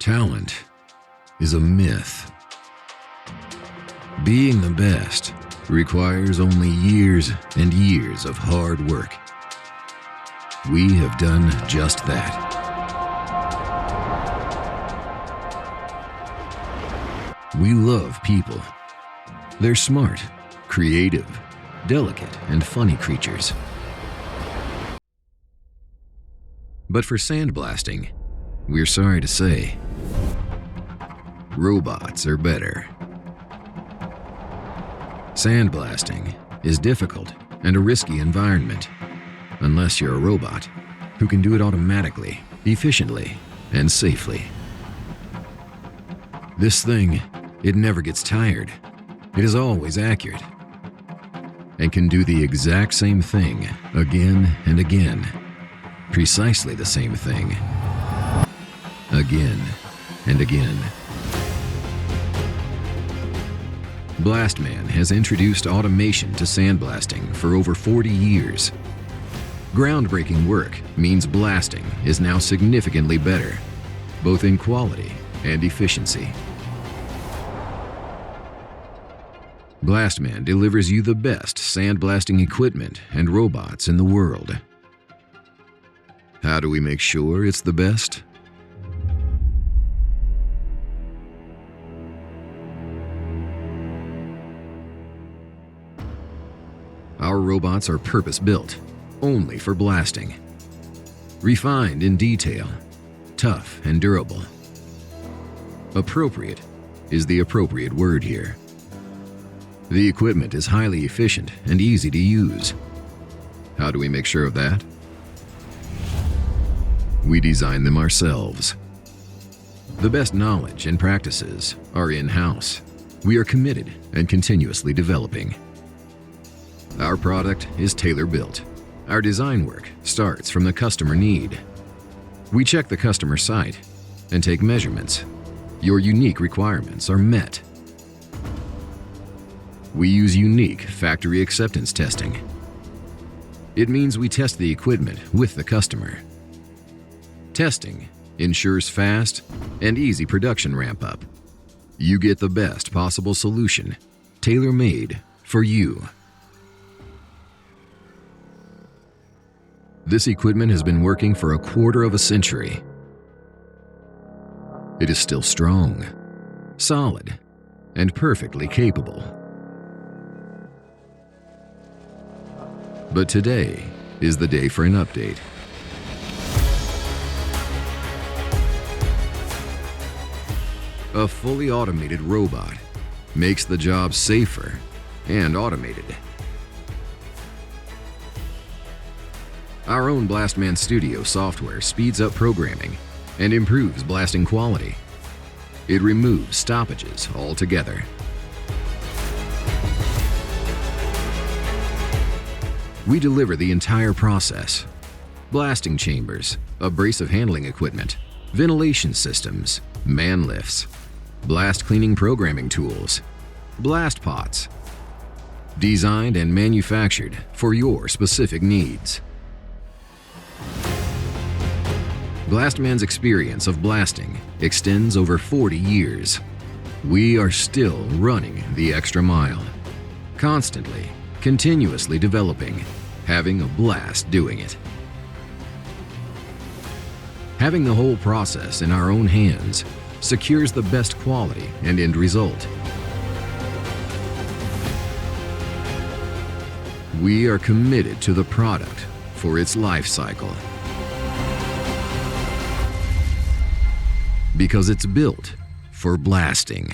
Talent is a myth. Being the best requires only years and years of hard work. We have done just that. We love people. They're smart, creative, delicate, and funny creatures. But for sandblasting, we're sorry to say, robots are better. Sandblasting is difficult and a risky environment, unless you're a robot who can do it automatically, efficiently, and safely. This thing, it never gets tired. It is always accurate and can do the exact same thing again and again. Precisely the same thing. Again and again. Blastman has introduced automation to sandblasting for over 40 years. Groundbreaking work means blasting is now significantly better, both in quality and efficiency. Blastman delivers you the best sandblasting equipment and robots in the world. How do we make sure it's the best? Our robots are purpose-built, only for blasting. Refined in detail, tough and durable. Appropriate is the appropriate word here. The equipment is highly efficient and easy to use. How do we make sure of that? We design them ourselves. The best knowledge and practices are in-house. We are committed and continuously developing. Our product is tailor-built. Our design work starts from the customer need. We check the customer site and take measurements. Your unique requirements are met. We use unique factory acceptance testing. It means we test the equipment with the customer. Testing ensures fast and easy production ramp-up. You get the best possible solution, tailor-made for you. This equipment has been working for a quarter of a century. It is still strong, solid, and perfectly capable. But today is the day for an update. A fully automated robot makes the job safer and automated. Our own Blastman Studio software speeds up programming and improves blasting quality. It removes stoppages altogether. We deliver the entire process: blasting chambers, abrasive handling equipment, ventilation systems, man lifts, blast cleaning programming tools, blast pots, designed and manufactured for your specific needs. Blastman's experience of blasting extends over 40 years. We are still running the extra mile, constantly, continuously developing, having a blast doing it. Having the whole process in our own hands secures the best quality and end result. We are committed to the product for its life cycle, because it's built for blasting.